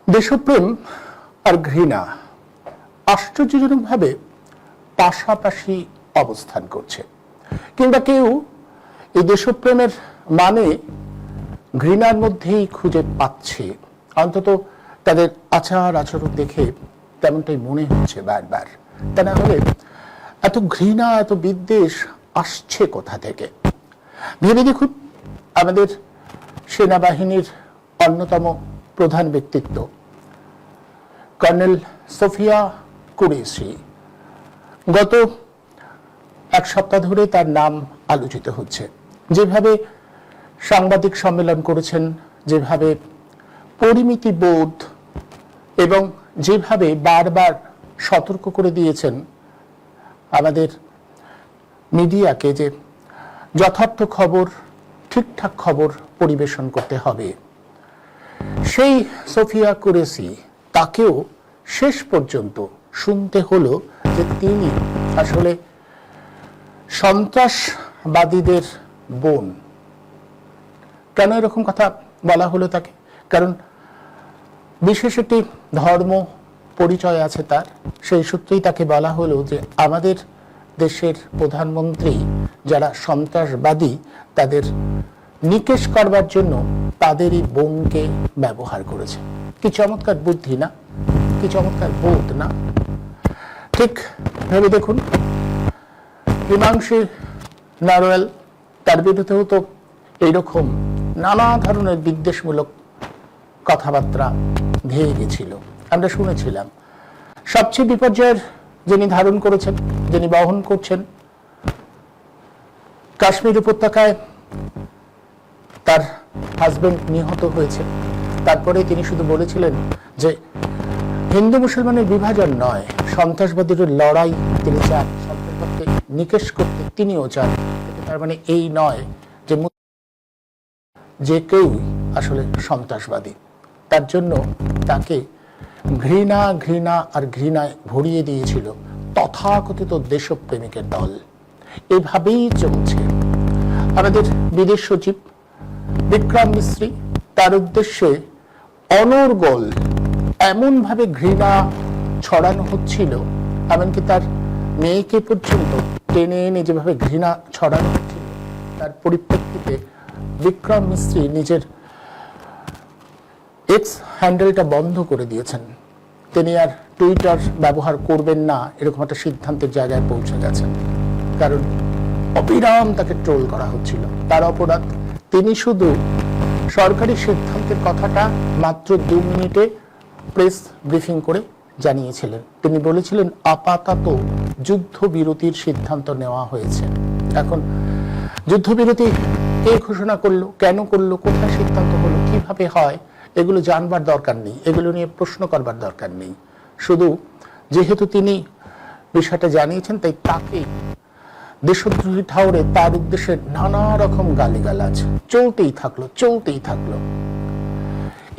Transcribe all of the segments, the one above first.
দেশপ্রেম আর ঘৃণা আশ্চর্যজনকভাবে পাশাপাশি অবস্থান করছে, কিংবা কেউ এই দেশপ্রেমের মানে ঘৃণার মধ্যেই খুঁজে পাচ্ছে। অন্তত তাদের আচার আচরণ দেখে তেমনটাই মনে হচ্ছে বারবার। তা না হলে এত ঘৃণা, এত বিদ্বেষ আসছে কোথা থেকে? ভেবে দেখুন, আমাদের সেনাবাহিনীর অন্যতম প্রধান ব্যক্তিত্ব কর্নেল সোফিয়া কুরেশি, গত এক সপ্তাহ ধরে তার নাম আলোচিত হচ্ছে। যেভাবে সাংবাদিক সম্মেলন করেছেন, যেভাবে পরিমিতি বোধ এবং যেভাবে বারবার সতর্ক করে দিয়েছেন আমাদের মিডিয়াকে যে যথার্থ খবর, ঠিকঠাক খবর পরিবেশন করতে হবে, সেই সোফিয়া কুরেশি তাকেও শেষ পর্যন্ত শুনতে হলো যে তিনি আসলে সন্ত্রাসবাদীদের বোন। কেন এরকম কথা বলা হলো তাকে? কারণ বিশেষ একটি ধর্ম পরিচয় আছে তার। সেই সূত্রেই তাকে বলা হলো যে আমাদের দেশের প্রধানমন্ত্রী যারা সন্ত্রাসবাদী তাদের নিকেশ করবার জন্য তাদেরই বোনকে ব্যবহার করেছে। কি চমৎকার বুদ্ধি না? কি চমৎকার বোধ না? ঠিক ভেবে দেখুন, হিমাংশু নারওয়াল, তার বিরুদ্ধেও তো এইরকম নানা ধরনের বিদ্বেষমূলক কথাবার্তা ধেয়ে গেছিল, আমরা শুনেছিলাম। সবচেয়ে বিপর্যয়ের যিনি ধারণ করেছেন, যিনি বহন করছেন, কাশ্মীর উপত্যকায় তার হাজবেন্ড নিহত হয়েছে। তারপরে তিনি শুধু বলেছিলেন যে হিন্দু মুসলমানের বিভাজন নয়, সন্ত্রাসবাদীর লড়াই তিনি চান, সন্ত্রাসবাদকে নিকেশ করতে তিনিও চান। তার মানে এই নয় যে কেউ আসলে সন্ত্রাসবাদী। তার জন্য তাকে ঘৃণা ঘৃণা আর ঘৃণায় ভরিয়ে দিয়েছিল তথাকথিত দেশপ্রেমিকের দল। এভাবেই চলছে। আমাদের বিদেশ সচিব বিক্রম মিশ্রি, তার উদ্দেশ্যে অনর্গল এমনভাবে ঘৃণা ছড়ানো হচ্ছিল, এমনকি তার মেয়েকে পর্যন্ত টেনে এনে যেভাবে ঘৃণা ছড়ানো হচ্ছিল, তার পরিপ্রেক্ষিতে বিক্রম মিশ্রি নিজের এক্স হ্যান্ডেলটা বন্ধ করে দিয়েছেন। তিনি আর টুইটার ব্যবহার করবেন না, এরকম একটা সিদ্ধান্তের জায়গায় পৌঁছে গেছেন। কারণ অবিরাম তাকে ট্রোল করা হচ্ছিল। তার অপরাধ, তিনি শুধু সরকারি সিদ্ধান্তের কথাটা মাত্র 2 মিনিটে প্রেস ব্রিফিং করে জানিয়েছিলেন। তিনি বলেছিলেন আপাতত যুদ্ধবিরতির সিদ্ধান্ত নেওয়া হয়েছে। এখন যুদ্ধবিরতি কে ঘোষণা করলো, কেন করলো, কোথায় সিদ্ধান্ত হলো, কিভাবে হয়, এগুলো জানবার দরকার নেই, এগুলো নিয়ে প্রশ্ন করবার দরকার নেই। শুধু যেহেতু তিনি বিষয়টা জানিয়েছেন, তাই তাকে দেশদ্রোহী ঠাউরে তার উদ্দেশ্যে নানা রকম গালিগালাজ চলতেই থাকলো।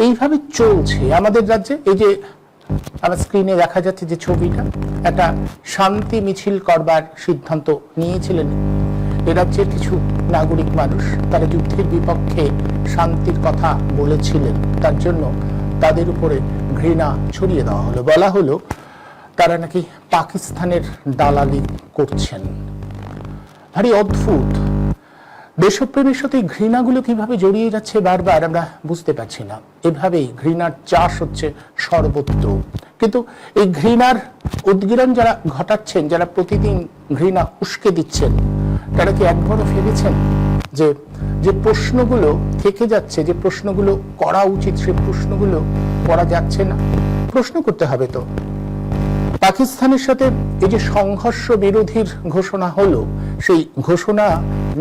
এইভাবে চলছে আমাদের রাজ্যে। এই যে আমার স্ক্রিনে দেখা যাচ্ছে যে ছবিটা, একটা শান্তি মিছিল করবার সিদ্ধান্ত নিয়েছিলেন এ রাজ্যের কিছু নাগরিক মানুষ। তারা যুদ্ধের বিপক্ষে শান্তির কথা বলেছিলেন, তার জন্য তাদের উপরে ঘৃণা ছড়িয়ে দেওয়া হলো। বলা হলো তারা নাকি পাকিস্তানের দালালি করছেন। ভারী অদ্ভুত। দেশপ্রেমের সাথে ঘৃণাগুলো কিভাবে জড়িয়ে যাচ্ছে বারবার আমরা বুঝতে পারছি না। এভাবেই ঘৃণার চাষ হচ্ছে সর্বত্র। কিন্তু এই ঘৃণার উদ্গীরণ যারা ঘটাচ্ছেন, যারা প্রতিদিন ঘৃণা উস্কে দিচ্ছেন, তারা কি একবারও ভেবেছেন যে যে প্রশ্নগুলো থেকে যাচ্ছে, যে প্রশ্নগুলো করা উচিত, সে প্রশ্নগুলো করা যাচ্ছে না? প্রশ্ন করতে হবে তো। পাকিস্তানের সাথে এই যে সংঘর্ষ বিরোধীর ঘোষণা হলো, সেই ঘোষণা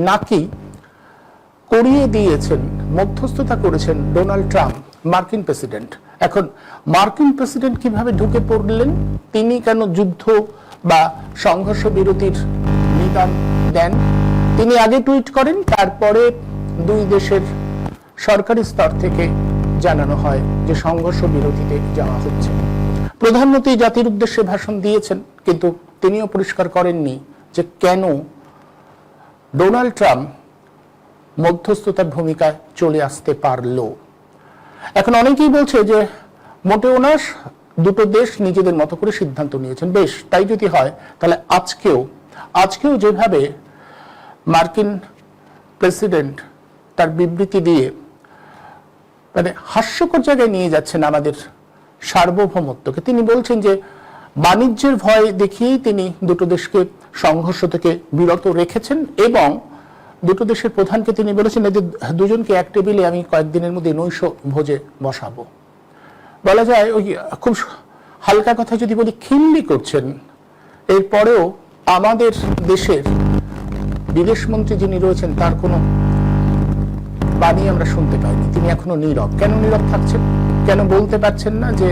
নাকি করিয়ে দিয়েছেন, মধ্যস্থতা করেছেন ডোনাল্ড ট্রাম্প, মার্কিন প্রেসিডেন্ট। এখন মার্কিন প্রেসিডেন্ট কিভাবে ঢুকে পড়লেন? তিনি কেন যুদ্ধ বা সংঘর্ষ বিরতির নিদান দেন? তিনি আগে টুইট করেন, তারপরে দুই দেশের সরকারি স্তর থেকে জানানো হয় যে সংঘর্ষ বিরতিতে যাওয়া হচ্ছে। প্রধানমন্ত্রী জাতির উদ্দেশ্যে ভাষণ দিয়েছেন, কিন্তু তিনিও পরিষ্কার করেননি যে কেন ডোনাল্ড ট্রাম্প মধ্যস্থতার ভূমিকায় চলে আসতে পারলো। এখন অনেকেই বলছে যে মোটেও না, দুটো দেশ নিজেদের মতো করে সিদ্ধান্ত নিয়েছেন। বেশ, তাই যদি হয় তাহলে আজকেও যেভাবে মার্কিন প্রেসিডেন্ট তার বিবৃতি দিয়ে মানে হাস্যকর জায়গায় নিয়ে যাচ্ছেন আমাদের সার্বভৌমত্বকে, তিনি বলছেন যে বাণিজ্যের ভয় দেখিয়েই তিনি দুটো দেশকে সংঘর্ষ থেকে বিরত রেখেছেন এবং দুটো দেশের প্রধানকে তিনি বলেছেন এদের দুজনকে এক টেবিলে আমি কয়েকদিনের মধ্যে নৈশ ভোজে বসাবো। বলা যায় ওই খুব হালকা কথা যদি বলি খিল্লি করছেন। এরপরেও আমাদের দেশের বিদেশমন্ত্রী যিনি রয়েছেন তার কোনো বাণী আমরা শুনতে পাইনি, তিনি এখনো নীরব। কেন নীরব থাকছেন? কেন বলতে পারছেন না যে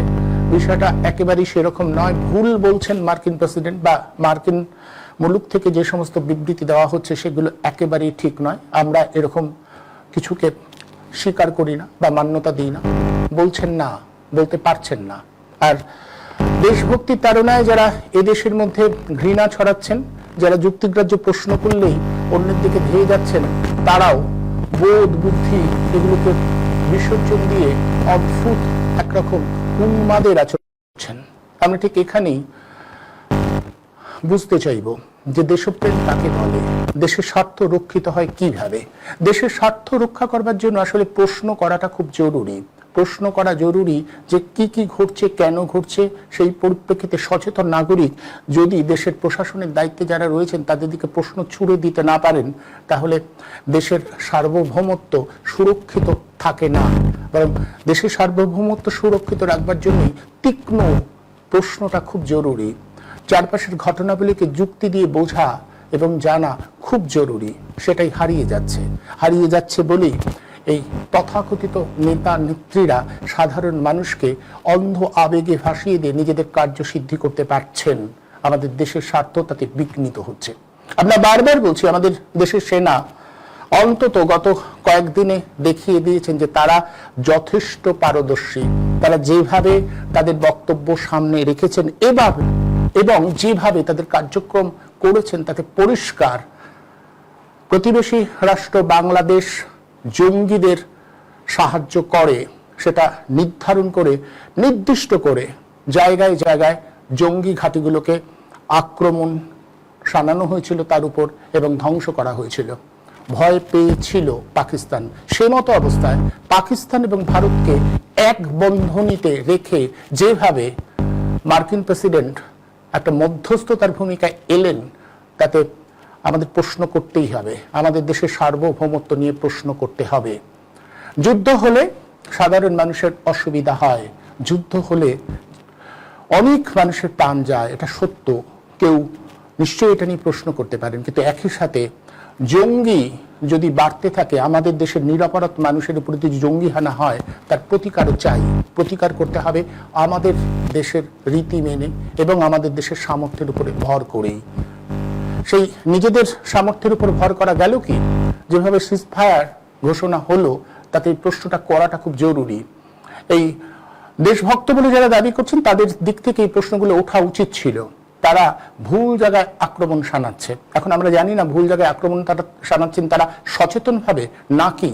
বিষয়টা একেবারেই সেরকম নয়, ভুল বলছেন মার্কিন প্রেসিডেন্ট, বা মার্কিন মুলুক থেকে যে সমস্ত বিবৃতি দেওয়া হচ্ছে সেগুলো একেবারেই ঠিক নয়, আমরা এরকম কিছুকে স্বীকার করি না বা মান্যতা দিই না, বলছেন না, বলতে পারছেন না। আর দেশভক্তির তাড়নায় যারা এদেশের মধ্যে ঘৃণা ছড়াচ্ছেন, যারা যুক্তিগ্রাহ্য প্রশ্ন করলেই অন্যের দিকে ধেয়ে যাচ্ছেন, তারাও বোধ বুদ্ধি এগুলোকে বিসর্জন দিয়ে অদ্ভুত একরকম উন্মাদের আচরণ করছেন। আমরা ঠিক এখানেই বুঝতে চাইব যে দেশপ্রেম কাকে বলে, দেশের স্বার্থ রক্ষিত হয় কিভাবে। দেশের স্বার্থ রক্ষা করবার জন্য আসলে প্রশ্ন করাটা খুব জরুরি। প্রশ্ন করা জরুরি যে কি কি ঘটছে, কেন ঘটছে। সেই পরিপ্রেক্ষিতে সচেতন নাগরিক যদি দেশের প্রশাসনের দায়িত্বে যারা রয়েছেন তাদের দিকে প্রশ্ন ছুড়ে দিতে না পারেন, তাহলে দেশের সার্বভৌমত্ব সুরক্ষিত থাকে না। বরং দেশের সার্বভৌমত্ব সুরক্ষিত রাখবার জন্যই তীক্ষ্ণ প্রশ্নটা খুব জরুরি। চারপাশের ঘটনাবলীকে যুক্তি দিয়ে বোঝা এবং জানা খুব জরুরি। সেটাই হারিয়ে যাচ্ছে বলেই এই তথাকথিত নেতা নেত্রীরা সাধারণ মানুষকে অন্ধ আবেগে ভাসিয়ে দিয়ে নিজেদের কার্যসিদ্ধি করতে পারছেন। আমাদের দেশের স্বার্থ তাতে বিঘ্নিত হচ্ছে। আমরা বারবার বলছি আমাদের দেশের সেনা অন্তত গত কয়েকদিনে দেখিয়ে দিয়েছেন যে তারা যথেষ্ট পারদর্শী। তারা যেভাবে তাদের বক্তব্য সামনে রেখেছেন এবং যেভাবে তাদের কার্যক্রম করেছেন তাতে পরিষ্কার প্রতিবেশী রাষ্ট্র বাংলাদেশ জঙ্গিদের সাহায্য করে, সেটা নির্ধারণ করে নির্দিষ্ট করে জায়গায় জায়গায় জঙ্গি ঘাঁটিগুলোকে আক্রমণ শানানো হয়েছিল তার উপর এবং ধ্বংস করা হয়েছিল। ভয় পেয়েছিল পাকিস্তান। সে মতো অবস্থায় পাকিস্তান এবং ভারতকে এক বন্ধনীতে রেখে যেভাবে মার্কিন প্রেসিডেন্ট একটা মধ্যস্থতার ভূমিকায় এলেন, তাতে আমাদের প্রশ্ন করতেই হবে। আমাদের দেশের সার্বভৌমত্ব নিয়ে প্রশ্ন করতে হবে। যুদ্ধ হলে সাধারণ মানুষের অসুবিধা হয়, যুদ্ধ হলে অনেক মানুষের প্রাণ যায়, এটা সত্য। কেউ নিশ্চয়ই এটা নিয়ে প্রশ্ন করতে পারেন। কিন্তু একই সাথে জঙ্গি যদি বাড়তে থাকে, আমাদের দেশের নিরপরাধ মানুষের উপর যদি জঙ্গি হানা হয়, তার প্রতিকারও চাই। প্রতিকার করতে হবে আমাদের দেশের রীতি মেনে এবং আমাদের দেশের সামর্থ্যের উপরে ভর করেই। সেই নিজেদের সামর্থ্যের উপর ভর করা গেল কি? যেভাবে সিজফায়ার ঘোষণা হলো, তাতে এই প্রশ্নটা করাটা খুব জরুরি। এই দেশভক্ত বলে যারা দাবি করছেন তাদের দিক থেকে এই প্রশ্নগুলো ওঠা উচিত ছিল। তারা ভুল জায়গায় আক্রমণ শানাচ্ছে। এখন আমরা জানি না ভুল জায়গায় আক্রমণ তারা শানাচ্ছেন তারা সচেতনভাবে নাকি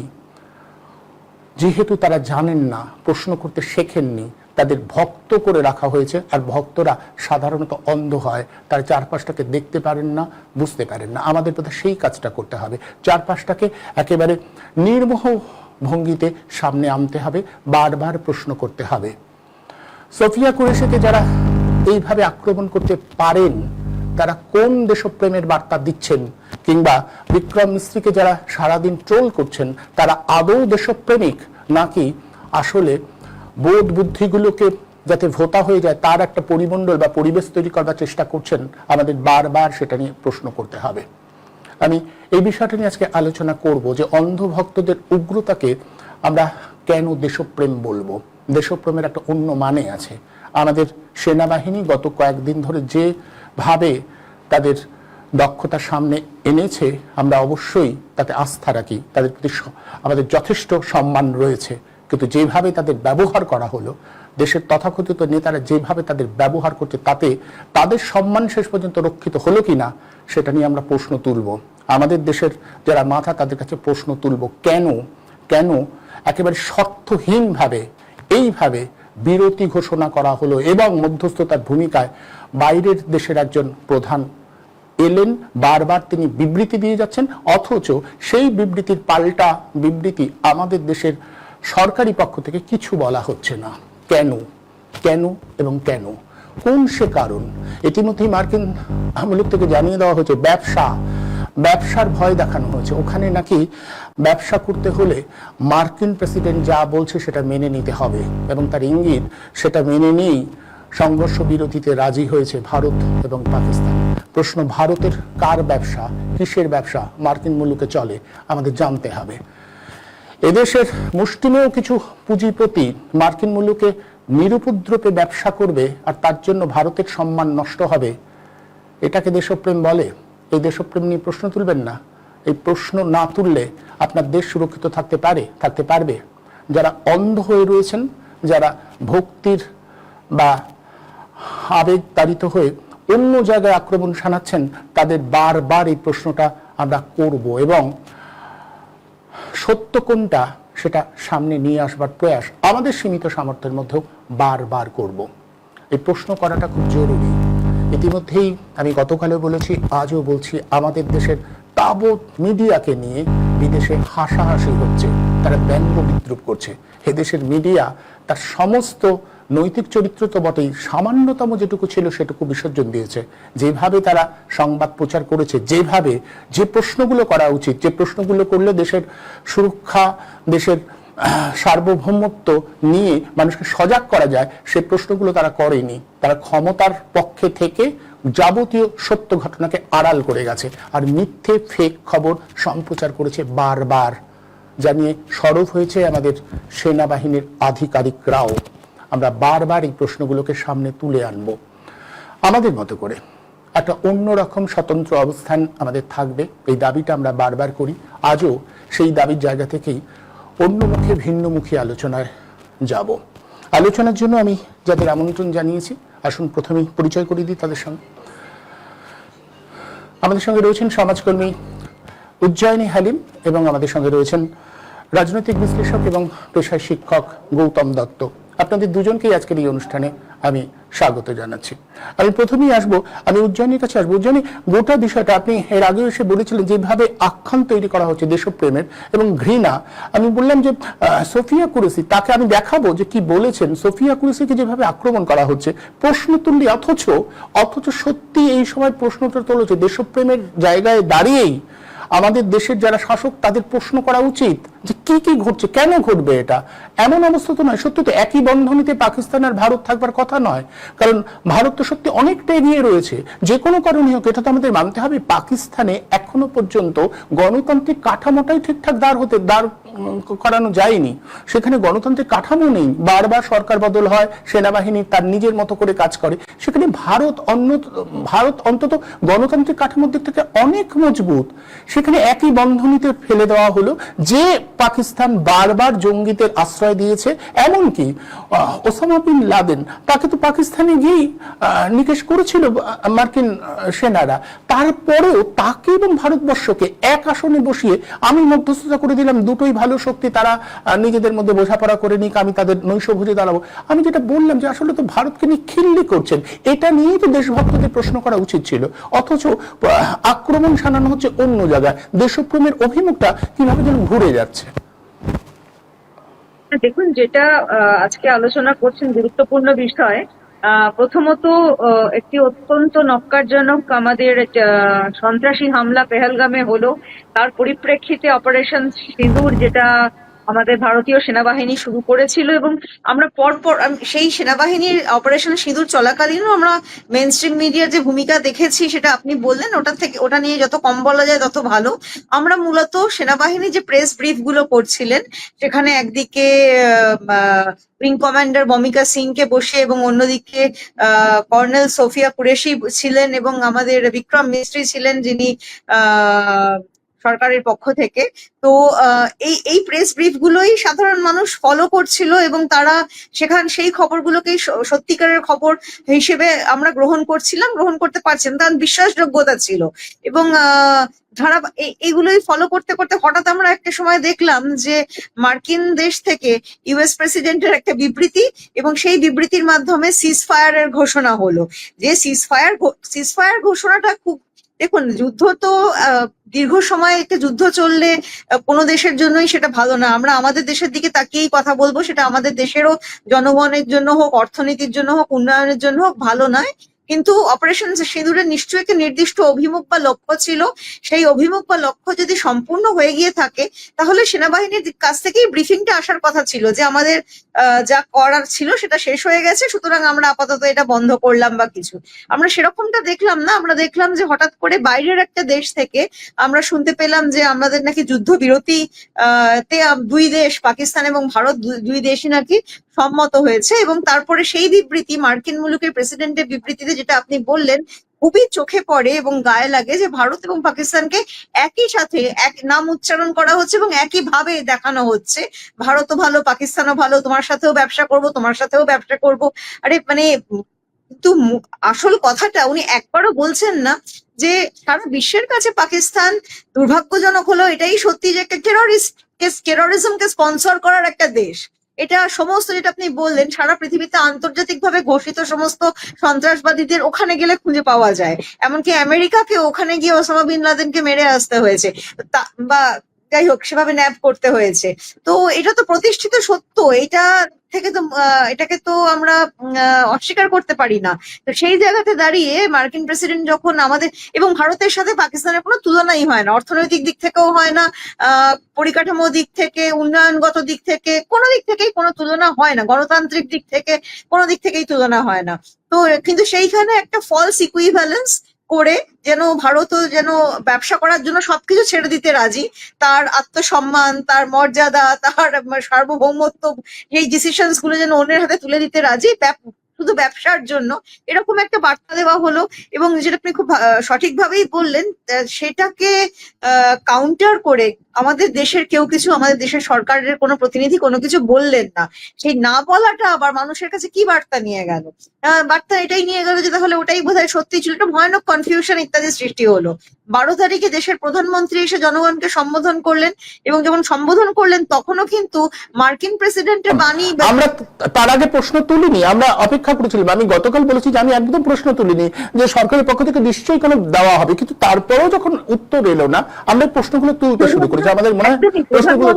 যেহেতু তারা জানেন না, প্রশ্ন করতে শেখেননি, তাদের ভক্ত করে রাখা হয়েছে। আর ভক্তরা সাধারণত অন্ধ হয়, তার চারপাশটাকে দেখতে পারেন না, বুঝতে পারেন না। আমাদের কথা সেই কাজটা করতে হবে, চারপাশটাকে একেবারে নির্মোহ ভঙ্গিতে সামনে আনতে হবে, বারবার প্রশ্ন করতে হবে। সোফিয়া কুরেশিকে যারা এইভাবে আক্রমণ করতে পারেন তারা কোন দেশপ্রেমের বার্তা দিচ্ছেন? কিংবা বিক্রম মিস্ত্রিকে যারা সারাদিন ট্রোল করছেন তারা আদৌ দেশপ্রেমিক, নাকি আসলে বোধ বুদ্ধিগুলোকে যাতে ভোতা হয়ে যায় তার একটা পরিমণ্ডল বা পরিবেশ তৈরি করবার চেষ্টা করছেন? আমাদের বারবার সেটা নিয়ে প্রশ্ন করতে হবে। আমি এই বিষয়টা নিয়ে আজকে আলোচনা করব যে অন্ধভক্তদের উগ্রতাকে আমরা কেন দেশপ্রেম বলবো। দেশপ্রেমের একটা অন্য মানে আছে। আমাদের সেনাবাহিনী গত কয়েকদিন ধরে যেভাবে তাদের দক্ষতা সামনে এনেছে, আমরা অবশ্যই তাতে আস্থা রাখি, তাদের প্রতি আমাদের যথেষ্ট সম্মান রয়েছে। কিন্তু যেভাবে তাদের ব্যবহার করা হলো, দেশের তথাকথিত নেতারা যেভাবে তাদের ব্যবহার করছে, তাতে তাদের সম্মান শেষ পর্যন্ত রক্ষিত হলো কিনা সেটা নিয়ে আমরা প্রশ্ন তুলব। আমাদের দেশের যারা মাথা তাদের কাছে প্রশ্ন তুলব, কেন একেবারে শর্তহীনভাবে এইভাবে বিরতি ঘোষণা করা হলো এবং মধ্যস্থতার ভূমিকায় বাইরের দেশের একজন প্রধান এলেন, বারবার তিনি বিবৃতি দিয়ে যাচ্ছেন, অথচ সেই বিবৃতির পাল্টা বিবৃতি আমাদের দেশের সরকারি পক্ষ থেকে কিছু বলা হচ্ছে না। কেন কেন এবং কেন, কোন সে কারণ? ইতিমধ্যেই মার্কিন আমূলক থেকে জানিয়ে দেওয়া হয়েছে ব্যবসার ভয় দেখানো হয়েছে। ওখানে নাকি ব্যবসা করতে হলে মার্কিন প্রেসিডেন্ট যা বলছে সেটা মেনে নিতে হবে এবং তার ইঙ্গিত সেটা মেনে নিয়েই সংঘর্ষ বিরতিতে রাজি হয়েছে ভারত এবং পাকিস্তান। প্রশ্ন, ভারতের কার ব্যবসা, কিসের ব্যবসা মার্কিন মুলুকে চলে আমাদের জানতে হবে। এদেশের মুষ্টিমেয় কিছু পুঁজিপতি মার্কিন মুলুকে নিরুপদ্রবে ব্যবসা করবে আর তার জন্য ভারতের সম্মান নষ্ট হবে, এটাকে দেশপ্রেম বলে? এই দেশপ্রেম নিয়ে প্রশ্ন তুলবেন না। এই প্রশ্ন না তুললে আপনার দেশ সুরক্ষিত থাকতে পারবে? যারা অন্ধ হয়ে রয়েছেন, যারা ভক্তির বা আবেগ তাড়িত হয়ে অন্য জায়গায় আক্রমণ শানাচ্ছেন, তাদের বারবার এই প্রশ্নটা আমরা করব এবং সত্য কোনটা সেটা সামনে নিয়ে আসবার প্রয়াস আমাদের সীমিত সামর্থ্যের মধ্যেও বারবার করব। এই প্রশ্ন করাটা খুব জরুরি। ইতিমধ্যেই আমি গতকালও বলেছি, আজও বলছি, আমাদের দেশের তাবৎ মিডিয়াকে নিয়ে বিদেশে হাসাহাসি হচ্ছে, তারা ব্যঙ্গ বিদ্রুপ করছে। এদেশের মিডিয়া তার সমস্ত নৈতিক চরিত্র তো বটেই, সামান্যতম যেটুকু ছিল সেটুকু বিসর্জন দিয়েছে। যেভাবে তারা সংবাদ প্রচার করেছে, যেভাবে যে প্রশ্নগুলো করা উচিত, যে প্রশ্নগুলো করলে দেশের সুরক্ষা, দেশের সার্বভৌমত্ব নিয়ে মানুষকে সজাগ করা যায়, সে প্রশ্নগুলো তারা করেনি। তারা ক্ষমতার পক্ষে থেকে যাবতীয় সত্য ঘটনাকে আড়াল করে গেছে আর মিথ্যে ফেক খবর সম্প্রচার করেছে বারবার, জানিয়ে সরব হয়েছে আমাদের সেনাবাহিনীর আধিকারিকরাও। আমরা বারবার এই প্রশ্নগুলোকে সামনে তুলে আনবো। আমাদের মতো করে একটা অন্যরকম স্বতন্ত্র অবস্থান আমাদের থাকবে, এই দাবিটা আমরা বারবার করি। আজও সেই দাবির জায়গা থেকেই অন্যমুখী ভিন্নমুখী আলোচনায় যাব। আলোচনার জন্য আমি যাদের আমন্ত্রণ জানিয়েছি, আসুন প্রথমেই পরিচয় করিয়ে দিই তাদের সঙ্গে। আমাদের সঙ্গে রয়েছেন সমাজকর্মী উজ্জয়িনী হালিম এবং আমাদের সঙ্গে রয়েছেন রাজনৈতিক বিশ্লেষক এবং পেশায় শিক্ষক গৌতম দত্ত। আপনাদের দুজনকেই আজকের এই অনুষ্ঠানে আমি স্বাগত জানাচ্ছি। আমি প্রথমেই আমি উজ্জয়িনীর কাছে আসবো। উজ্জয়িনী, গোটা বিষয়টা আপনি এর আগে এসে বলেছিলেন যেভাবে আখ্যান তৈরি করা হচ্ছে দেশপ্রেমের এবং ঘৃণা, আমি বললাম যে সোফিয়া কুরেশি, তাকে আমি দেখাবো যে কি বলেছেন। সোফিয়া কুরেশিকে যেভাবে আক্রমণ করা হচ্ছে, প্রশ্ন তুললি, অথচ সত্যি এই সময় প্রশ্নটা তুলেছে দেশপ্রেমের জায়গায় দাঁড়িয়েই আমাদের দেশের যারা শাসক তাদের প্রশ্ন করা উচিত যে কি কি ঘটছে, কেন ঘটবে এটা। এমন অবস্থা তো নয়, সত্যি তো একই বন্ধনীতে পাকিস্তান আর ভারত থাকবার কথা নয়, কারণ ভারত তো সত্যি অনেকটা এগিয়ে রয়েছে। যে কোনো কারণে হোক, এটা তো আমাদের মানতে হবে, পাকিস্তানে এখনো পর্যন্ত গণতান্ত্রিক কাঠামোটাই ঠিকঠাক দাঁড় করানো যায়নি। সেখানে গণতান্ত্রিক কাঠামো নেই, বারবার সরকার বদল হয়, সেনাবাহিনী তার নিজের মতো করে কাজ করে। সেখানে ভারত অন্তত গণতান্ত্রিক কাঠামোর দিক থেকে অনেক মজবুত। সেখানে একই বন্ধনীতে ফেলে দেওয়া হলো যে পাকিস্তান বারবার জঙ্গিদের আশ্রয় দিয়েছে, এমনকি ওসামা বিন লাদেন, তাকে তো পাকিস্তানে গিয়ে নিকেশ করেছিল মার্কিন সেনারা। তারপরেও তাকে এবং ভারতবর্ষকে এক আসনে বসিয়ে আমি মধ্যস্থতা করে দিলাম, দুটোই ভালো শক্তি, তারা নিজেদের মধ্যে বোঝাপড়া করে নিক, আমি তাদের নৈশভোজে দাঁড়াবো। আমি যেটা বললাম যে আসলে তো ভারতকে নিয়ে খিল্লি করছেন, এটা নিয়েই তো দেশভক্তদের প্রশ্ন করা উচিত ছিল, অথচ আক্রমণ শানানো হচ্ছে অন্য জায়গায়। দেশপ্রেমের অভিমুখটা কিভাবে যেন ঘুরে যাচ্ছে। দেখুন, যেটা আজকে আলোচনা করছেন গুরুত্বপূর্ণ বিষয়। প্রথমত, একটি অত্যন্ত নক্কারজনক আমাদের সন্ত্রাসী হামলা পেহেলগামে হলো, তার পরিপ্রেক্ষিতে অপারেশন সিঁদুর, যেটা আমাদের ভারতীয় সেনাবাহিনী শুরু করেছিল, এবং আমরা পরপর সেই সেনাবাহিনীর অপারেশন সিঁদুর চলাকালীনও আমরা মেইন স্ট্রিম মিডিয়ার যে ভূমিকা দেখেছি, সেটা আপনি বললেন, ওটা নিয়ে যত কম বলা যায় তত ভালো। আমরা মূলত সেনাবাহিনী যে প্রেস ব্রিফ গুলো করছিলেন, সেখানে একদিকে উইং কমান্ডার ভূমিকা সিংকে বসে এবং অন্যদিকে কর্নেল সোফিয়া কুরেশি ছিলেন এবং আমাদের বিক্রম মিস্ত্রি ছিলেন, যিনি সরকারের পক্ষ থেকে। তো এই প্রেস ব্রিফ গুলোই সাধারণ মানুষ ফলো করছিল এবং তারা সেই খবরগুলোকেই সত্যিকারের খবর হিসেবে আমরা গ্রহণ করতে পারছিলাম, কারণ বিশ্বাসযোগ্যতা ছিল। এবং এইগুলোই ফলো করতে করতে হঠাৎ আমরা একটা সময় দেখলাম যে মার্কিন দেশ থেকে ইউএস প্রেসিডেন্টের একটা বিবৃতি, এবং সেই বিবৃতির মাধ্যমে সিজ ফায়ারের ঘোষণা হলো। যে সিজ ফায়ার ঘোষণাটা খুব, দেখুন, যুদ্ধ তো দীর্ঘ সময় একটা যুদ্ধ চললে কোনো দেশের জন্যই সেটা ভালো না। আমরা আমাদের দেশের দিকে তাকিয়েই কথা বলবো, সেটা আমাদের দেশেরও জনগণের জন্য হোক, অর্থনীতির জন্য হোক, উন্নয়নের জন্য হোক ভালো নয়। কিন্তু অপারেশন সিঁদুরের নিশ্চয়ই একটা নির্দিষ্ট অভিমুখ বা লক্ষ্য ছিল। সেই অভিমুখ বা লক্ষ্য যদি সম্পূর্ণ হয়ে গিয়ে থাকে, তাহলে সেনাবাহিনীর কাছ থেকেই ব্রিফিংটা আসার কথা ছিল যে আমাদের যা করার ছিল সেটা শেষ হয়ে গেছে, সুতরাং আমরা আপাতত এটা বন্ধ করলাম বা কিছু। আমরা সেরকমটা দেখলাম না। আমরা দেখলাম যে হঠাৎ করে বাইরের একটা দেশ থেকে আমরা শুনতে পেলাম যে আমাদের নাকি যুদ্ধবিরতি তে দুই দেশ, পাকিস্তান এবং ভারত, দুই দেশই নাকি সম্মত হয়েছে। এবং তারপরে সেই বিবৃতি, মার্কিন মুলুকের প্রেসিডেন্টের বিবৃতিতে যেটা আপনি বললেন, খুবই চোখে পড়ে এবং গায়ে লাগে যে ভারত এবং পাকিস্তানকে একই সাথে এক নাম উচ্চারণ করা হচ্ছে এবং একই ভাবে দেখানো হচ্ছে, ভারতও ভালো, পাকিস্তানও ভালো, তোমার সাথেও ব্যবসা করব, তোমার সাথেও ব্যবসা করব। আরে মানে, কিন্তু আসল কথাটা উনি একবারও বলছেন না যে সারা বিশ্বের কাছে পাকিস্তান দুর্ভাগ্যজনক হলো এটাই সত্যি যে একটা টেরোরিজমকে স্পন্সর করার একটা দেশ। এটা সমস্ত, যেটা আপনি বললেন, সারা পৃথিবীতে আন্তর্জাতিকভাবে ঘোষিত সমস্ত সন্ত্রাসবাদীদের ওখানে গেলে খুঁজে পাওয়া যায়। এমনকি আমেরিকাকে ওখানে গিয়ে ওসামা বিন লাদেনকে মেরে আসতে হয়েছে, বা যাই হোক সেভাবে ন্যাপ করতে হয়েছে। তো এটা তো প্রতিষ্ঠিত সত্য, এটাকে তো আমরা অস্বীকার করতে পারি না। তো সেই জায়গাতে দাঁড়িয়ে মার্কিন প্রেসিডেন্ট যখন আমাদের এবং ভারতের সাথে পাকিস্তানের কোনো তুলনাই হয় না, অর্থনৈতিক দিক থেকেও হয় না, পরিকাঠামো দিক থেকে, উন্নয়নগত দিক থেকে, কোনো দিক থেকেই কোনো তুলনা হয় না, গণতান্ত্রিক দিক থেকে কোনো দিক থেকেই তুলনা হয় না। তো কিন্তু সেইখানে একটা ফলস ইকুইভ্যালেন্স করে যেন ভারতও যেন ব্যবসা করার জন্য সবকিছু ছেড়ে দিতে রাজি, তার আত্মসম্মান, তার মর্যাদা, তার সার্বভৌমত্ব, এই ডিসিশনস গুলো যেন অন্যের হাতে তুলে দিতে রাজি শুধু ব্যবসার জন্য, এরকম একটা বার্তা দেওয়া হলো। এবং যেটা আপনি খুব সঠিকভাবেই বললেন, সেটাকে কাউন্টার করে আমাদের দেশের কেউ কিছু, আমাদের দেশের সরকারের কোনো প্রতিনিধি কোনো কিছু বললেন না। সেই না বলাটা আবার মানুষের কাছে কি বার্তা নিয়ে গেল? বার্তা এটাই নিয়ে গেল যে তাহলে ওটাই বোধহয় সত্যি ছিল। একটা ভয়ানক কনফিউশন ইত্যাদি সৃষ্টি হলো। 12 তারিখে দেশের প্রধানমন্ত্রী এসে জনগণকে সম্বোধন করলেন, এবং যখন সম্বোধন করলেন তখনও কিন্তু মার্কিন প্রেসিডেন্টের বাণী, আমরা তার আগে প্রশ্ন তুলিনি, আমরা অপেক্ষা করেছিলাম। আমি গতকাল বলেছি যে আমি একদম প্রশ্ন তুলিনি যে সরকারের পক্ষ থেকে নিশ্চয়ই কোনো দেওয়া হবে, কিন্তু তারপরেও যখন উত্তর এলো না আমরা প্রশ্নগুলো তুলতে শুরু করেছি। আমাদের মনে হয় প্রশ্নগুলো,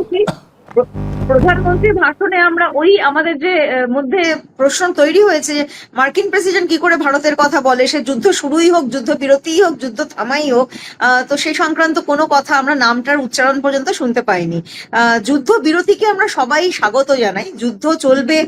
প্রধানমন্ত্রীর ভাষণে আমরা আমাদের যে মধ্যে প্রশ্ন তৈরি হয়েছে যে মার্কিন প্রেসিডেন্ট কি করে ভারতের কথা বলে, সে যুদ্ধ শুরুই হোক, যুদ্ধ বিরতিই হোক, যুদ্ধ থামাই হোক, তো সেই সংক্রান্ত কোনো কথা আমরা নামটার উচ্চারণ পর্যন্ত শুনতে পাইনি। যুদ্ধ বিরতিকে আমরা সবাই স্বাগত জানাই, যুদ্ধ চলবে,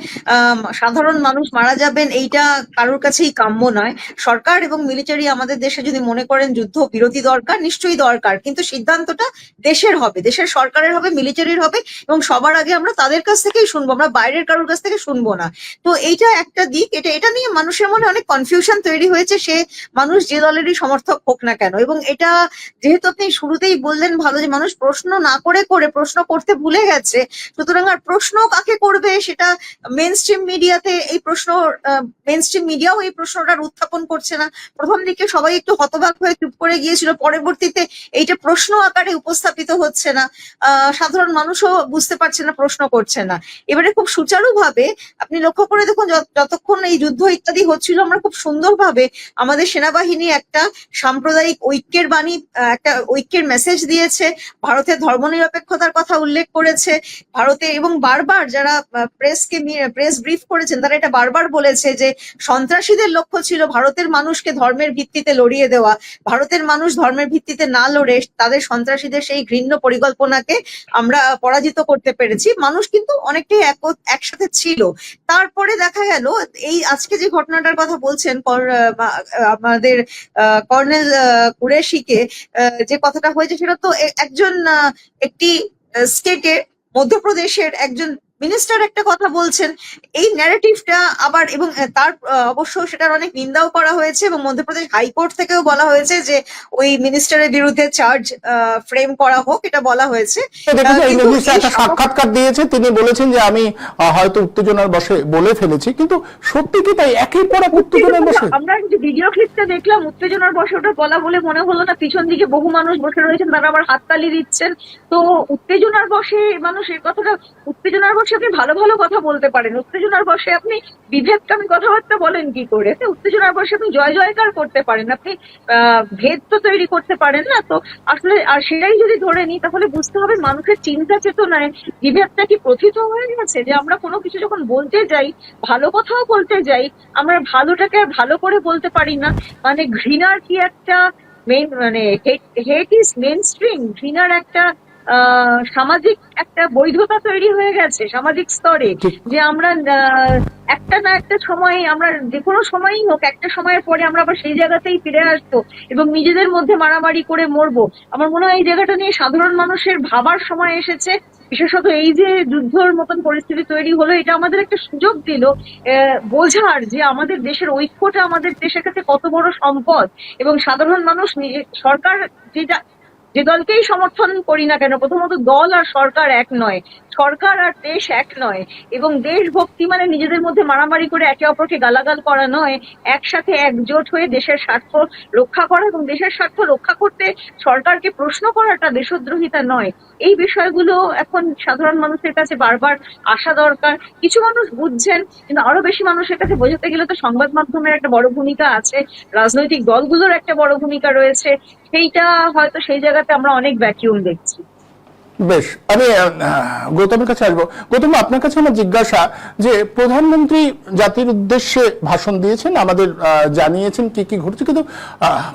সাধারণ মানুষ মারা যাবেন, এইটা কারোর কাছেই কাম্য নয়। সরকার এবং মিলিটারি আমাদের দেশে যদি মনে করেন যুদ্ধ বিরতি দরকার, নিশ্চয়ই দরকার, কিন্তু সিদ্ধান্তটা দেশের হবে, দেশের সরকারের হবে, মিলিটারির হবে, এবং সবার আগে আমরা তাদের কাছ থেকেই শুনবো, আমরা বাইরের কারোর কাছ থেকে শুনবো না। তো এইটা একটা দিক, এটা নিয়ে মানুষের মনে অনেক কনফিউশন তৈরি হয়েছে, সে মানুষ যে দলেরই সমর্থক হোক না কেন। এবং এটা যেহেতু আপনি শুরুতেই বললেন ভালো, যে মানুষ প্রশ্ন না করে প্রশ্ন করতে ভুলে গেছে, সুতরাং আর প্রশ্ন কাকে করবে সেটা মেন স্ট্রিম মিডিয়াতে মেন স্ট্রিম মিডিয়াও এই প্রশ্নটার উত্থাপন করছে না। প্রথম দিকে সবাই একটু হতবাক হয়ে চুপ করে গিয়েছিল, পরবর্তীতে এইটা প্রশ্ন আকারে উপস্থাপিত হচ্ছে না, সাধারণ মানুষও বুঝতে পারছে না, প্রশ্ন করছে না। এবারে খুব সুচারুভাবে আপনি লক্ষ্য করে দেখুন, যতক্ষণ এই যুদ্ধ ইত্যাদি হচ্ছিল, আমরা খুব সুন্দরভাবে আমাদের সেনাবাহিনী একটা সাম্প্রদায়িক ঐক্যের বাণী, একটা ঐক্যের মেসেজ দিয়েছে, ভারতের ধর্মনিরপেক্ষতার কথা উল্লেখ করেছে ভারতে, এবং বারবার যারা প্রেস ব্রিফ করেছেন তারা এটা বারবার বলেছে যে সন্ত্রাসীদের লক্ষ্য ছিল ভারতের মানুষকে ধর্মের ভিত্তিতে লড়িয়ে দেওয়া, ভারতের মানুষ ধর্মের ভিত্তিতে না লড়ে তাদের সন্ত্রাসীদের সেই ঘৃণ্য পরিকল্পনাকে আমরা পরাজিত করতে পেরেছি। মানুষ কিন্তু অনেকটাই একসাথে ছিল। তারপরে দেখা গেল এই আজকে যে ঘটনাটার কথা বলছেন আমাদের কর্নেল কুরেশিকে, যে কথাটা হয়েছে সেটা তো একজন একটি স্টেটের, মধ্যপ্রদেশের একজন মিনিস্টার একটা কথা বলছেন, এই ন্যারেটিভটা আবার, এবং তার অবশ্য সেটার অনেক নিন্দাও করা হয়েছে, এবং মধ্যপ্রদেশ হাইকোর্ট থেকেও বলা হয়েছে যে ওই মিনিস্টারের বিরুদ্ধে চার্জ ফ্রেম করা হোক, এটা বলা হয়েছে। দেখেছি এই কিন্তু মিনিস্টার একটা সাক্ষাৎকার দিয়েছে, তিনি বলেছেন যে আমি হয়তো উত্তেজনার বশে বলে ফেলেছি, কিন্তু সত্যি কি তাই একের পর এক উত্তেজনার বশে? আমরা যে ভিডিও ক্লিপটা দেখলাম উত্তেজনার বশে ওটা বলা বলে মনে হলো না? পিছন দিকে বহু মানুষ বসে রয়েছেন, তারা আবার হাততালি দিচ্ছেন। তো উত্তেজনার বশে মানুষ এই কথাটা, উত্তেজনার বশে আপনি ভালো ভালো কথা বলতে পারেন, উত্তেজনার বশে আপনি বিভেদকামী কথাবার্তা বলেন কি করে? তো উত্তেজনার বশে আপনি জয় জয়কার করতে পারেন, আপনি ভেদ তো তৈরি করতে পারেন না। তো আসলে আর সেটাই যদি ধরে নিই, তাহলে বুঝতে হবে মানুষের চিন্তা চেতনায় বিভেদটা কি প্রথিত হয়ে গেছে, যে আমরা কোনো কিছু যখন বলতে যাই, ভালো কথাও বলতে যাই, আমরা ভালোটাকে আর ভালো করে বলতে পারি না। মানে ঘৃণার কি একটা মেইন, মানে হেট ইজ মেইন স্ট্রিম, ঘৃণার একটা সামাজিক একটা বৈধতা তৈরি হয়ে গেছে সামাজিক স্তরে, ঠিক। যে আমরা একটা না একটা সময়ে, আমরা যে কোনো সময়ই হোক, একটা সময়ের পরে আমরা আবার সেই জায়গাতেই ফিরে আসবো এবং নিজেদের মধ্যে মারামারি করে মরবো। আমার মনে হয় এই জায়গাটা নিয়ে সাধারণ মানুষের ভাবার সময় এসেছে। বিশেষত এই যে যুদ্ধর মতন পরিস্থিতি তৈরি হলো, এটা আমাদের একটা সুযোগ দিল বোঝার যে আমাদের দেশের ঐক্যটা আমাদের দেশের কাছে কত বড় সম্পদ। এবং সাধারণ মানুষ সরকার যেটা, যে দলকেই সমর্থন করি না কেন, প্রথমত দল আর সরকার এক নয়, সরকার আর দেশ এক নয়। এবং দেশভক্তি মানে নিজেদের মধ্যে মারামারি করে একে অপরকে গালাগাল করা নয়, একসাথে একজোট হয়ে দেশের স্বার্থ রক্ষা করা, এবং দেশের স্বার্থ রক্ষা করতে সরকারকে প্রশ্ন করাটা দেশদ্রোহিতা নয়। এই বিষয়গুলো এখন সাধারণ মানুষের কাছে বারবার আসা দরকার। কিছু মানুষ বুঝছেন, কিন্তু আরো বেশি মানুষের কাছে বোঝাতে গেলে তো সংবাদ মাধ্যমের একটা বড় ভূমিকা আছে, রাজনৈতিক দলগুলোর একটা বড় ভূমিকা রয়েছে। সেইটা হয়তো সেই জায়গাতে আমরা অনেক ভ্যাকিউম দেখছি। বেশ, আমি গৌতমের কাছে আসবো। গৌতম, আপনার কাছে আমার জিজ্ঞাসা যে প্রধানমন্ত্রী জাতির উদ্দেশ্যে ভাষণ দিয়েছেন, আমাদের জানিয়েছেন কি কি ঘটছে, কিন্তু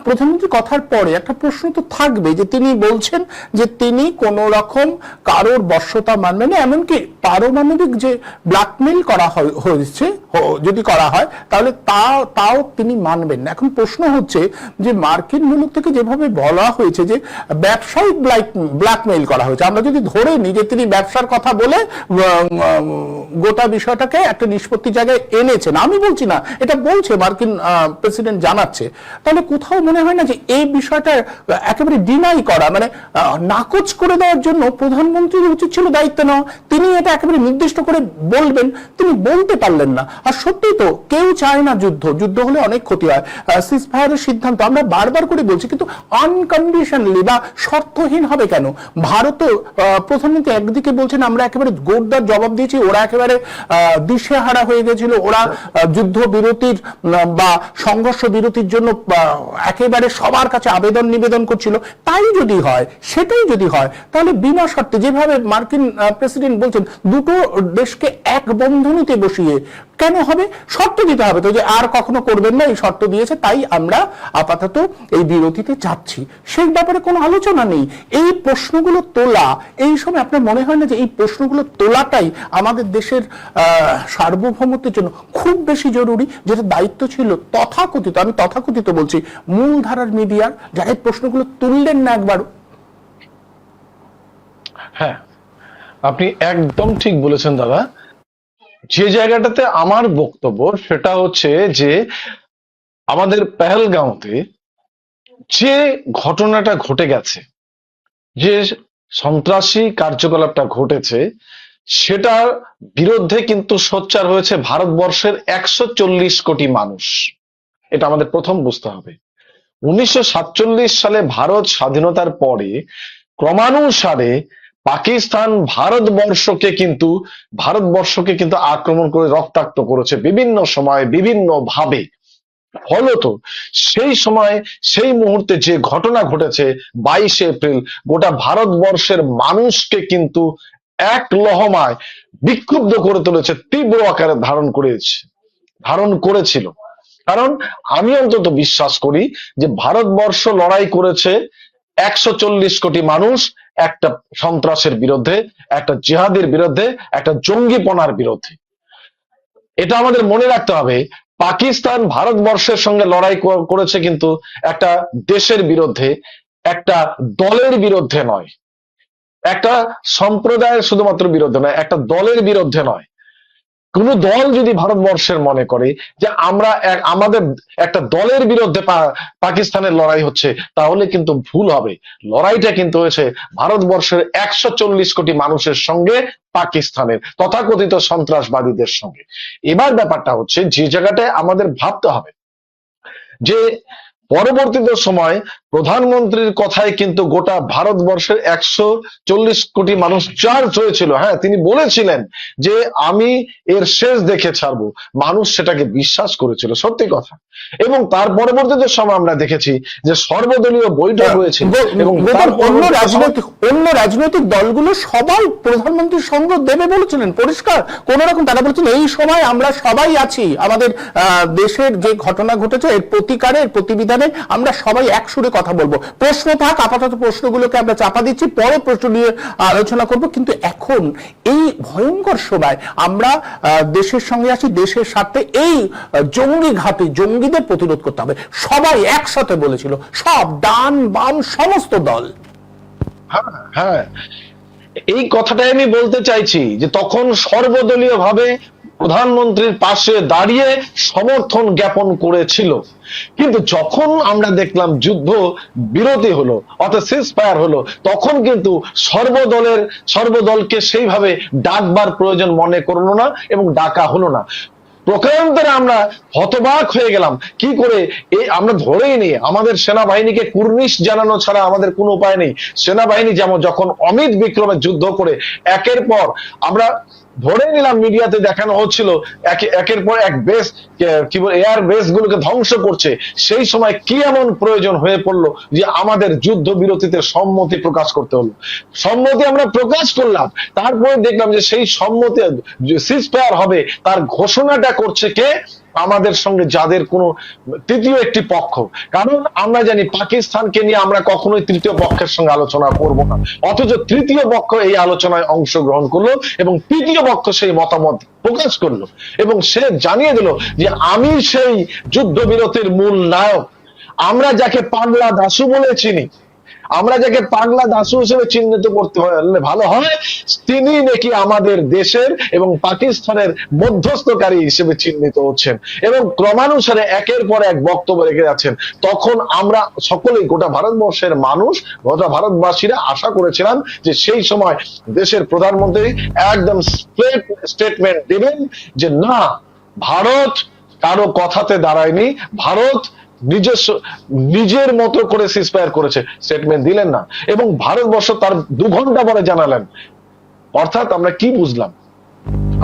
প্রধানমন্ত্রী কথার পরে একটা প্রশ্ন তো থাকবে যে তিনি বলছেন যে তিনি কোন রকম কারোর বশ্যতা মানবেন না, এমনকি পারমাণবিক যে ব্ল্যাকমেইল করা হয়েছে যদি করা হয় তাহলে তাও তিনি মানবেন না। এখন প্রশ্ন হচ্ছে যে মার্কিন মুলুক থেকে যেভাবে বলা হয়েছে যে ব্যবসায়িক ব্ল্যাকমেইল করা হয়েছে, আমরা যদি ধরে নিই যে তিনি ব্যবসার কথা বলে গোটা বিষয়টাকে একটা নিষ্পত্তি জায়গায় এনেছেন, আমি বলছি না, এটা বলছে মার্কিন প্রেসিডেন্ট জানাচ্ছে, তাহলে কোথাও মনে হয় না যে এই বিষয়টা একেবারে ডিনাই করা, মানে নাকচ করে দেওয়ার জন্য প্রধানমন্ত্রীর উচিত ছিল দায়িত্ব নেওয়া, তিনি এটা একেবারে নির্দিষ্ট করে বলবেন, তিনি বলতে পারলেন না। আর সত্যি তো কেউ চায় না যুদ্ধ হলে অনেক ক্ষতি হয়, সিজফায়ারের সিদ্ধান্ত আমরা বারবার করে বলছি, কিন্তু আনকন্ডিশনালি বা শর্তহীন হবে কেন? ভারত প্রধানমন্ত্রী একদিকে বলছেন আমরা একেবারে জোরদার জবাব দিয়েছি, ওরা একেবারে দিশেহারা হয়ে গেছিল, ওরা যুদ্ধ বিরতির বা সংঘর্ষ বিরতির জন্য একেবারে সবার কাছে আবেদন নিবেদন করছিল। তাই যদি হয়, সেটাই যদি হয়, তাহলে বিনা শর্তে যেভাবে মার্কিন প্রেসিডেন্ট বলছেন দুটো দেশকে এক বন্ধনীতে বসিয়ে কেন হবে? শর্ত দিতে হবে তো যে আর কখনো করবেন না, এই শর্ত দিয়েছে তাই আমরা আপাতত এই বিরতিতে যাচ্ছি, সেই ব্যাপারে কোনো আলোচনা নেই। এই প্রশ্নগুলো তোলা, এই সময় আপনার মনে হয় না যে এই প্রশ্নগুলো তোলাটাই আমাদের দেশের সার্বভৌমত্বের জন্য খুব বেশি জরুরি, যেটা দায়িত্ব ছিল তথাকথিত, আমি তথাকথিত বলছি, মূলধারার মিডিয়ার, যারা এই প্রশ্নগুলো তুললেন না একবার? হ্যাঁ, আপনি একদম ঠিক বলেছেন দাদা। যে জায়গাটাতে আমার বক্তব্য সেটা হচ্ছে যে আমাদের পেহেলগাঁওতে যে ঘটনাটা ঘটে গেছে, যে সন্ত্রাসী কার্যকলাপটা ঘটেছে, সেটার বিরুদ্ধে কিন্তু সোচ্চার হয়েছে ভারতবর্ষের 140 কোটি মানুষ। এটা আমাদের প্রথম বুঝতে হবে। 1947 সালে ভারত স্বাধীনতার পরে ক্রমানুসারে পাকিস্তান ভারতবর্ষকে কিন্তু আক্রমণ করে রক্তাক্ত করেছে বিভিন্ন সময়ে বিভিন্ন ভাবে। ফলত সেই সময় সেই মুহূর্তে যে ঘটনা ঘটেছে 22 এপ্রিল, গোটা ভারতবর্ষের মানুষকে কিন্তু এক লহমায় বিক্ষুব্ধ করে তুলেছে, তীব্র আকারে ধারণ করেছিল। কারণ আমি অন্তত বিশ্বাস করি যে ভারতবর্ষ লড়াই করেছে 140 কোটি মানুষ একটা সন্ত্রাসের বিরুদ্ধে, একটা জিহাদের বিরুদ্ধে, একটা জঙ্গিপনার বিরুদ্ধে। এটা আমাদের মনে রাখতে হবে। পাকিস্তান ভারতবর্ষের সঙ্গে লড়াই করেছে কিন্তু একটা দেশের বিরুদ্ধে, একটা দলের বিরুদ্ধে নয়, একটা সম্প্রদায়ের শুধুমাত্র বিরুদ্ধে নয়, একটা দলের বিরুদ্ধে নয়। কোন দল যদি ভারতবর্ষের মনে করে যে আমরা আমাদের একটা দলের বিরুদ্ধে পাকিস্তানের লড়াই হচ্ছে, তাহলে কিন্তু ভুল হবে। লড়াইটা কিন্তু হয়েছে ভারতবর্ষের 140 কোটি মানুষের সঙ্গে, পাকিস্তানের তথাকথিত সন্ত্রাসবাদীদের সঙ্গে। এবার ব্যাপারটা হচ্ছে যে জায়গাটায় আমাদের ভাবতে হবে যে পরবর্তীতে সময় প্রধানমন্ত্রীর কথায় কিন্তু গোটা ভারতবর্ষের 140 কোটি মানুষ চার্জ হয়েছিল। হ্যাঁ, তিনি বলেছিলেন যে আমি এর শেষ দেখে ছাড়বো, মানুষ সেটাকে বিশ্বাস করেছিল, সত্যি কথা। এবং তার পরবর্তীতে সময় আমরা দেখেছি যে সর্বদলীয় বৈঠক হয়েছে এবং অন্য রাজনৈতিক দলগুলো সবাই প্রধানমন্ত্রীর সঙ্গ দেবে বলেছিলেন পরিষ্কার, কোন রকম তারা বলেছিলেন এই সময় আমরা সবাই আছি, আমাদের দেশের যে ঘটনা ঘটেছে এর প্রতিকারে, এর প্রতিবিধানে আমরা সবাই একসুরে কথা বলবো। প্রশ্ন থাক, আপাতত প্রশ্নগুলোকে আমরা চাপা দিচ্ছি, পরে প্রশ্ন নিয়ে আলোচনা করব। কিন্তু এখন এই ভয়ঙ্কর সময় আমরা দেশের সঙ্গে আছি, দেশের স্বার্থে এই জঙ্গি ঘাঁটি, জঙ্গিদের প্রতিরোধ করতে হবে, সবাই একসাথে বলেছিল, সব ডান বাম সমস্ত দল। হ্যাঁ, এই কথাটাই আমি বলতে চাইছি যে তখন সর্বদলীয় ভাবে প্রধানমন্ত্রীর পাশে দাঁড়িয়ে সমর্থন জ্ঞাপন করেছিল। কিন্তু যখন আমরা দেখলাম যুদ্ধ বিরতি হলো, অর্থাৎ সিজফায়ার হলো, তখন কিন্তু সর্বদলকে সেইভাবে ডাকবার প্রয়োজন মনে করলো না এবং ডাকা হলো না। প্রকারান্তরে আমরা হতবাক হয়ে গেলাম, কি করে আমরা ধরেই নিই, আমাদের সেনাবাহিনীকে কুর্নিশ জানানো ছাড়া আমাদের কোনো উপায় নেই। সেনাবাহিনী যেমন যখন অমিত বিক্রমে যুদ্ধ করে একের পর আমরা ধরে নিলাম, মিডিয়াতে দেখানো হচ্ছিল একের পর এক বেস, কি বলে, এয়ার বেস গুলোকে ধ্বংস করছে, সেই সময় কি এমন প্রয়োজন হয়ে পড়লো যে আমাদের যুদ্ধ বিরতিতে সম্মতি প্রকাশ করতে হলো। সম্মতি আমরা প্রকাশ করলাম, তারপরে দেখলাম যে সেই সম্মতি সিজফায়ার হবে তার ঘোষণাটা করছে কে? আমাদের সঙ্গে যাদের কোনো তৃতীয় একটি পক্ষ। কারণ আমরা জানি পাকিস্তানকে নিয়ে আমরা কখনোই তৃতীয় পক্ষের সঙ্গে আলোচনা করব না, অথচ তৃতীয় পক্ষ এই আলোচনায় অংশগ্রহণ করলো এবং তৃতীয় পক্ষ সেই মতামত প্রকাশ করলো এবং সে জানিয়ে দিল যে আমি সেই যুদ্ধবিরতির মূল নায়ক। আমরা যাকে পাগলা দাসু বলে চিনি, আমরা যাকে পাগলা দাসু হিসেবে চিহ্নিত করতে হলে ভালো হয়, তিনি নাকি আমাদের দেশের এবং পাকিস্তানের মধ্যস্থকারী হিসেবে চিহ্নিত হচ্ছেন এবং ক্রমানুসারে একের পর এক বক্তব্য রেখে যাচ্ছেন। তখন আমরা সকলেই, গোটা ভারতবর্ষের মানুষ, গোটা ভারতবাসীরা আশা করেছিলাম যে সেই সময় দেশের প্রধানমন্ত্রী একদম স্টেটমেন্ট দিবেন যে না, ভারত কারো কথাতে দাঁড়ায়নি, ভারত নিজের মতো করে সিজফায়ার করেছে। স্টেটমেন্ট দিলেন না এবং ভারতবর্ষ তার 2 ঘন্টা পরে জানালেন। অর্থাৎ আমরা কি বুঝলাম?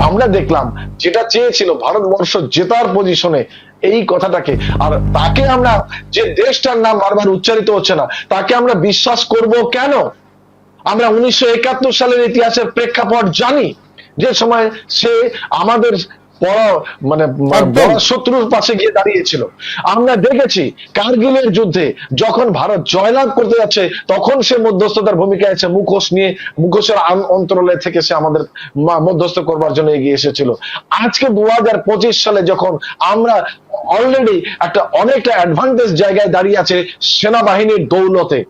আমরা দেখলাম যেটা চেয়েছিল ভারতবর্ষ জেতার পজিশনে এই কথাটাকে, আর তাকে আমরা, যে দেশটার নাম বারবার উচ্চারিত হচ্ছে না, তাকে আমরা বিশ্বাস করব কেন? আমরা 1971 সালের ইতিহাসের প্রেক্ষাপট জানি, যে সময় সে আমাদের বড় শত্রুর পাশে গিয়ে দাঁড়িয়েছিল। আমরা দেখেছি কার্গিলের যুদ্ধে যখন ভারত জয়লাভ করতে যাচ্ছে, তখন সে মধ্যস্থতার ভূমিকা আছে, মুখোশের অন্তরালে থেকে সে আমাদের মধ্যস্থ করবার জন্য এগিয়ে এসেছিল। আজকে 2025 সালে যখন আমরা অলরেডি অনেকটা অ্যাডভান্টেজ জায়গায় দাঁড়িয়ে আছে সেনাবাহিনীর দৌলতে,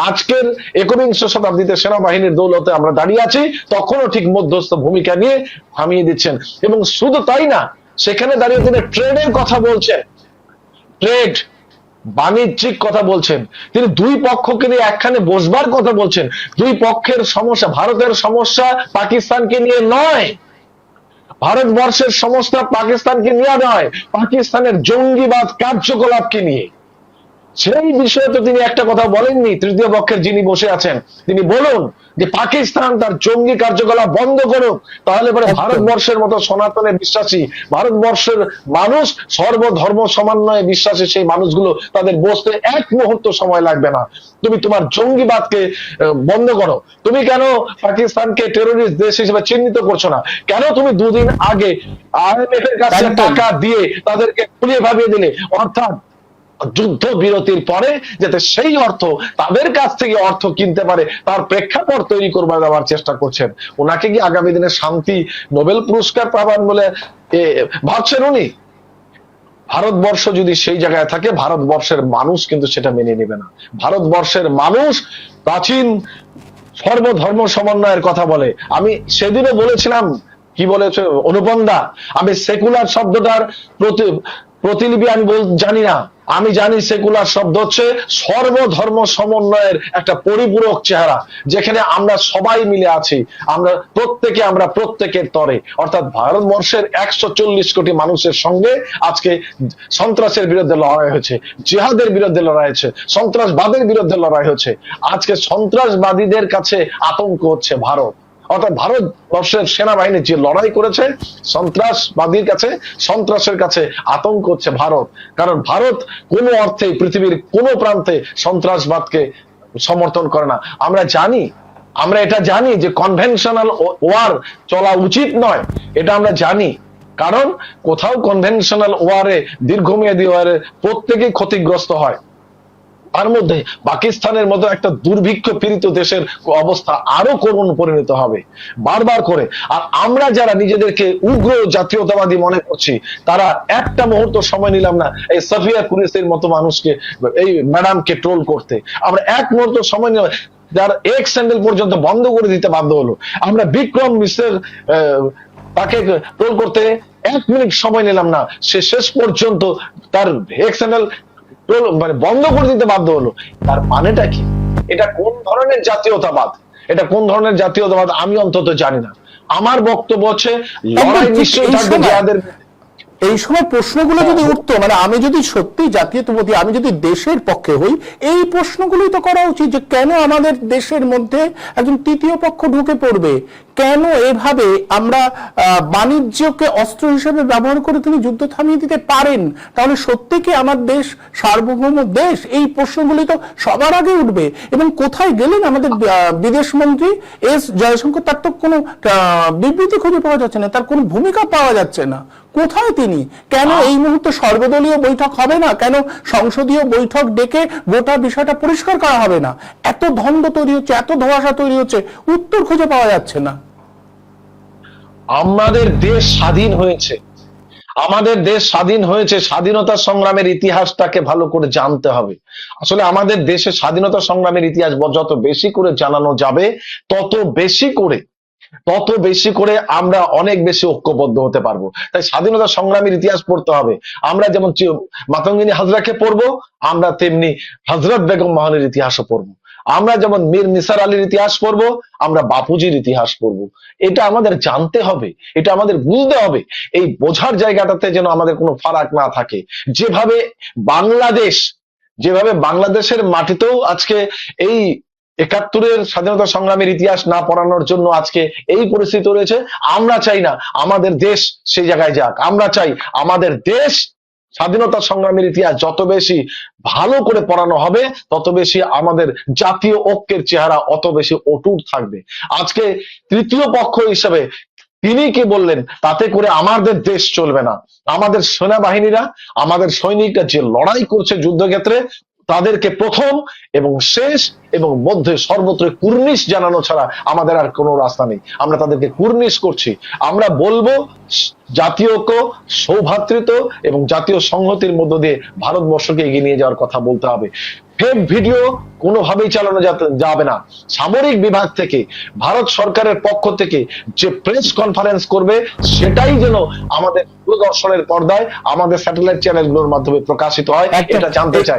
আজকের 21 শতাব্দীতে সেনাবাহিনীর দৌলতে আমরা দাঁড়িয়ে আছি, তখনও ঠিক মধ্যস্থ ভূমিকা নিয়ে থামিয়ে দিচ্ছেন। এবং শুধু তাই না, সেখানে দাঁড়িয়ে তিনি ট্রেডের কথা বলছেন, ট্রেড, বাণিজ্যিক কথা বলছেন, তিনি 2 পক্ষকে নিয়ে একখানে বসবার কথা বলছেন। 2 পক্ষের সমস্যা, ভারতের সমস্যা পাকিস্তানকে নিয়ে নয়, ভারতবর্ষের সমস্যা পাকিস্তানকে নিয়ে নয়, পাকিস্তানের জঙ্গিবাদ কার্যকলাপকে নিয়ে। সেই বিষয়ে তো তিনি একটা কথা বলেননি। তৃতীয় পক্ষের যিনি বসে আছেন, তিনি বলুন যে পাকিস্তান তার জঙ্গি কার্যকলাপ বন্ধ করুক, তাহলে পরে ভারতবর্ষের মতো সনাতনে বিশ্বাসী, ভারতবর্ষের মানুষ সর্বধর্ম সমন্বয়ে বিশ্বাসী সেই মানুষগুলো, তাদের বসতে 1 মুহূর্ত সময় লাগবে না। তুমি তোমার জঙ্গিবাদকে বন্ধ করো। তুমি কেন পাকিস্তানকে টেরোরিস্ট দেশ হিসেবে চিহ্নিত করছো না? কেন তুমি 2 দিন আগে IMF এর কাছে টাকা দিয়ে তাদেরকে খুলিয়ে ভাবিয়ে দিলে? অর্থাৎ যুদ্ধ বিরতির পরে যাতে সেই অর্থ তাদের কাছ থেকে অর্থ কিনতে পারে তার প্রেক্ষাপট তৈরি করবার দেওয়ার চেষ্টা করছেন। ওনাকে কি আগামী দিনে শান্তি নোবেল পুরস্কার পাবেন বলে ভাবছেন উনি? ভারতবর্ষ যদি সেই জায়গায় থাকে, ভারতবর্ষের মানুষ কিন্তু সেটা মেনে নেবে না। ভারতবর্ষের মানুষ প্রাচীন সর্বধর্ম সমন্বয়ের কথা বলে। আমি সেদিনও বলেছিলাম, কি বলেছে অনুপন্দা, আমি সেকুলার শব্দটার প্রতিলিপি আমি জানি না। আমি জানি সেকুলার শব্দ হচ্ছে সর্বধর্ম সমন্বয়ের একটা পরিপূরক চেহারা, যেখানে আমরা সবাই মিলে আছি, আমরা প্রত্যেকের তরে, অর্থাৎ ভারতবর্ষের 140 কোটি মানুষের সঙ্গে আজকে সন্ত্রাসের বিরুদ্ধে লড়াই হয়েছে, জিহাদের বিরুদ্ধে লড়াই হয়েছে, সন্ত্রাসবাদের বিরুদ্ধে লড়াই হচ্ছে। আজকে সন্ত্রাসবাদীদের কাছে আতঙ্ক হচ্ছে ভারত, অর্থাৎ ভারতবর্ষের সেনাবাহিনী যে লড়াই করেছে সন্ত্রাসবাদীর কাছে, সন্ত্রাসের কাছে আতঙ্ক হচ্ছে ভারত। কারণ ভারত কোনো অর্থে পৃথিবীর কোনো প্রান্তে সন্ত্রাসবাদকে সমর্থন করে না। আমরা এটা জানি যে কনভেনশনাল ওয়ার চলা উচিত নয়, এটা আমরা জানি। কারণ কোথাও কনভেনশনাল ওয়ারে, দীর্ঘমেয়াদী ওয়ারে প্রত্যেকেই ক্ষতিগ্রস্ত হয়। তার মধ্যে পাকিস্তানের মতো একটা দুর্ভিক্ষ পীড়িত দেশের অবস্থা আরো করুণ পরিণত হবে বারবার করে। আর আমরা যারা নিজেদেরকে উগ্র জাতীয়তাবাদী মনে করছি, তারা একটা মুহূর্ত সময় নিলাম না এই সাফিয়া কুরেশির মতো মানুষকে, এই ম্যাডামকে ট্রোল করতে। আমরা এক মুহূর্ত সময় নিলাম, যার এক্স হ্যান্ডেল পর্যন্ত বন্ধ করে দিতে বাধ্য হলো। আমরা বিক্রম মিশ্রের তাকে ট্রোল করতে 1 মিনিট সময় নিলাম না, সে শেষ পর্যন্ত তার এক্স হ্যান্ডেল মানে বন্ধ করে দিতে বাধ্য হলো। তার মানেটা কি? এটা কোন ধরনের জাতীয়তাবাদ? এটা কোন ধরনের জাতীয়তাবাদ আমি অন্তত জানি না। আমার বক্তব্য হচ্ছে লড়াই নিশ্চয়ই থাকবে জিহাদের। এই সময় প্রশ্নগুলো যদি উঠতো, মানে আমি যদি সত্যি জাতীয়তাবাদী, আমি যদি দেশের পক্ষে হই, এই প্রশ্নগুলোই তো করা উচিত যে কেন আমাদের দেশের মধ্যে একজন তৃতীয় পক্ষ ঢুকে পড়বে, কেন এভাবে আমরা বাণিজ্যকে অস্ত্র হিসেবে ব্যবহার করে তিনি যুদ্ধ থামিয়ে দিতে পারেন। তাহলে সত্যি কি আমার দেশ সার্বভৌম দেশ? এই প্রশ্নগুলি তো সবার আগে উঠবে। এবং কোথায় গেলেন আমাদের বিদেশ মন্ত্রী এস জয়শঙ্কর? তার তো কোনো বিবৃতি খুঁজে পাওয়া যাচ্ছে না, তার কোনো ভূমিকা পাওয়া যাচ্ছে না। কোথায় তিনি? কেন এই মুহূর্তে সর্বদলীয় বৈঠক হবে না? কেন সংসদীয় বৈঠক ডেকে গোটা বিষয়টা পরিষ্কার করা হবে না? এত দ্বন্দ্ব তৈরি হচ্ছে, এত ধোঁয়াশা তৈরি হচ্ছে, উত্তর খুঁজে পাওয়া যাচ্ছে না। আমাদের দেশ স্বাধীন হয়েছে, আমাদের দেশ স্বাধীন হয়েছে, স্বাধীনতা সংগ্রামের ইতিহাসটাকে ভালো করে জানতে হবে। আসলে আমাদের দেশে স্বাধীনতা সংগ্রামের ইতিহাস যত বেশি করে জানানো যাবে, তত বেশি করে আমরা অনেক বেশি ঐক্যবদ্ধ হতে পারবো। তাই স্বাধীনতা সংগ্রামের ইতিহাস পড়তে হবে। আমরা যেমন মাতঙ্গিনী হাজরাকে পড়বো, আমরা তেমনি হযরত বেগম মহলের ইতিহাসও পড়বো। আমরা যেমন মীর নিসার আলীর ইতিহাস পড়বো, আমরা বাপুজির ইতিহাস পড়বো। এটা আমাদের জানতে হবে, এটা আমাদের বুঝতে হবে। এই বোঝার জায়গাটাতে যেন আমাদের কোনো ফারাক না থাকে। যেভাবে বাংলাদেশের মাটিতেও আজকে এই ৭১-এর স্বাধীনতা সংগ্রামের ইতিহাস না পড়ানোর জন্য আজকে এই পরিস্থিতি রয়েছে। আমরা চাই না আমাদের দেশ সেই জায়গায় যাক। আমরা চাই আমাদের দেশ স্বাধীনতা সংগ্রামের ইতিহাস যত বেশি ভালো করে পড়ানো হবে, তত বেশি আমাদের জাতীয় ঐক্যের চেহারা অত বেশি অটুট থাকবে। আজকে তৃতীয় পক্ষ হিসেবে তিনি কি বললেন, তাতে করে আমাদের দেশ চলবে না। আমাদের সেনাবাহিনীরা, আমাদের সৈনিকরা যে লড়াই করছে যুদ্ধক্ষেত্রে, তাদেরকে প্রথম এবং শেষ এবং মধ্যে সর্বত্র কুর্নিশ জানানো ছাড়া আমাদের আর কোনো রাস্তা নেই। আমরা তাদেরকে কুর্নিশ করছি। আমরা বলবো জাতীয় ঐক্য, সৌভ্রাতৃত্ব এবং জাতীয় সংহতির মধ্য দিয়ে ভারতবর্ষকে এগিয়ে নিয়ে যাওয়ার কথা বলতে হবে। ফেক ভিডিও কোনোভাবেই চালানো যাবে না। সামরিক বিভাগ থেকে, ভারত সরকারের পক্ষ থেকে যে প্রেস কনফারেন্স করবে, সেটাই যেন আমাদের দূরদর্শনের পর্দায়, আমাদের স্যাটেলাইট চ্যানেলগুলোর মাধ্যমে প্রকাশিত হয়, এটা জানতে চাই।